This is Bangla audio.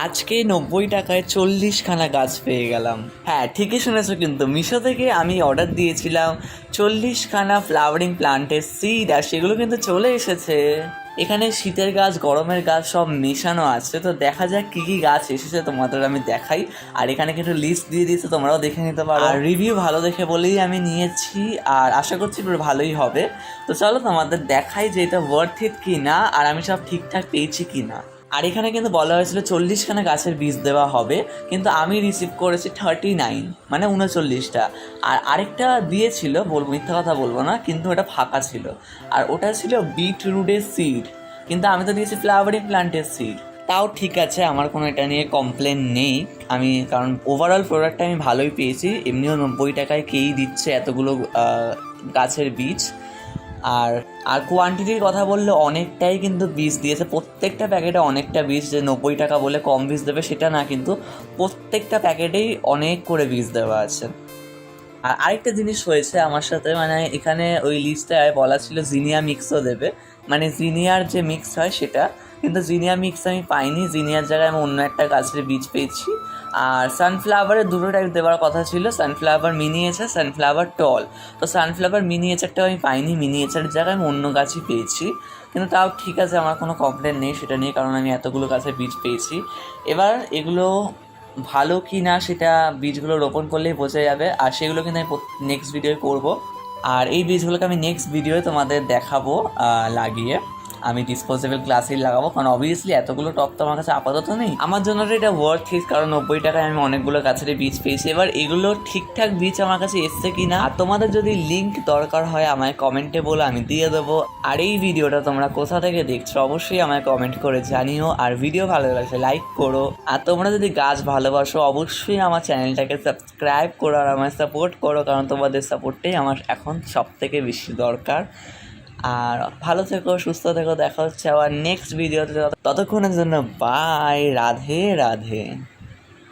আজকে 90 টাকায় 40খানা গাছ পেয়ে গেলাম। হ্যাঁ, ঠিকই শুনেছো, কিন্তু মিশো থেকে আমি অর্ডার দিয়েছিলাম 40খানা ফ্লাওয়ারিং প্লান্টের সিড, আর সেগুলো কিন্তু চলে এসেছে। এখানে শীতের গাছ, গরমের গাছ সব মেশানো আছে। তো দেখা যাক কী কী গাছ এসেছে, তোমাদের আমি দেখাই। আর এখানে কিন্তু লিস্ট দিয়ে দিয়েছে, তোমরাও দেখে নিতে পারো। আর রিভিউ ভালো দেখে বলেই আমি নিয়েছি, আর আশা করছি ভালোই হবে। তো চলো তোমাদের দেখাই যে এটা ওয়ার্থ ইট কি না, আর আমি সব ঠিকঠাক পেয়েছি কি না। আর এখানে কিন্তু বলা হয়েছিল 40খানা গাছের বীজ দেওয়া হবে, কিন্তু আমি রিসিভ করেছি 39, মানে 39টা। আর আরেকটা দিয়েছিল, মিথ্যা কথা বলবো না, কিন্তু ওটা ফাঁকা ছিল। আর ওটা ছিল বিটরুটের সিড, কিন্তু আমি তো দিয়েছি ফ্লাওয়ারিং প্লান্টের সিড। তাও ঠিক আছে, আমার কোনো এটা নিয়ে কমপ্লেন নেই। কারণ ওভারঅল প্রোডাক্টটা আমি ভালোই পেয়েছি। এমনিও 90 টাকায় কেই দিচ্ছে এতগুলো গাছের বীজ। আর আর কোয়ান্টিটির কথা বললে অনেকটাই কিন্তু বীজ দিয়েছে, প্রত্যেকটা প্যাকেটে অনেকটা বীজ। যে 90 টাকা বলে কম বীজ দেবে সেটা না, কিন্তু প্রত্যেকটা প্যাকেটেই অনেক করে বীজ দেওয়া আছে। আর আরেকটা জিনিস হয়েছে আমার সাথে, মানে এখানে ওই লিস্টটায় বলা ছিল জিনিয়া মিক্সও দেবে, মানে জিনিয়ার যে মিক্স হয় সেটা, কিন্তু জিনিয়া মিক্স আমি পাইনি। জিনিয়ার জায়গায় আমি অন্য একটা গাছের বীজ পেয়েছি। আর সানফ্লাওয়ারের দুটো টাইপ দেওয়ার কথা ছিল, সানফ্লাওয়ার মিনিয়েচার, সানফ্লাওয়ার টল। তো সানফ্লাওয়ার মিনিয়েচারটাও আমি পাইনি, মিনিয়েচারের জায়গায় আমি অন্য গাছই পেয়েছি। কিন্তু তাও ঠিক আছে, আমার কোনো কমপ্লেন নেই সেটা নিয়ে, কারণ আমি এতগুলো গাছের বীজ পেয়েছি। এবার এগুলো ভালো কি না সেটা বীজগুলো রোপণ করলেই বোঝা যাবে, আর সেগুলো কিন্তু আমি নেক্সট ভিডিওয় করব। আর এই বীজগুলোকে আমি নেক্সট ভিডিওয় তোমাদের দেখাবো লাগিয়ে। আমি ডিসপোজেবল গ্লাসেই লাগাবো, কারণ অবভিয়াসলি এতগুলো টব তো আমার কাছে আপাতত নেই। আমার জন্য এটা ওয়ার্থ ইট, কারণ 90 টাকায় আমি অনেকগুলো গাছের বীজ পেয়েছি। এবার এগুলো ঠিকঠাক বীজ আমার কাছে এসছে কি না, আর তোমাদের যদি লিঙ্ক দরকার হয় আমায় কমেন্টে বলো, আমি দিয়ে দেবো। আর এই ভিডিওটা তোমরা কোথা থেকে দেখছো অবশ্যই আমায় কমেন্ট করে জানিও। আর ভিডিও ভালো লাগলে লাইক করো। আর তোমরা যদি গাছ ভালোবাসো অবশ্যই আমার চ্যানেলটাকে সাবস্ক্রাইব করো আর আমায় সাপোর্ট করো, কারণ তোমাদের সাপোর্টটাই আমার এখন সব থেকে বেশি দরকার। আর ভালো থেকো, সুস্থ থেকো, দেখা হচ্ছে আবার নেক্সট ভিডিওতে। ততক্ষণের জন্য বাই, রাধে রাধে।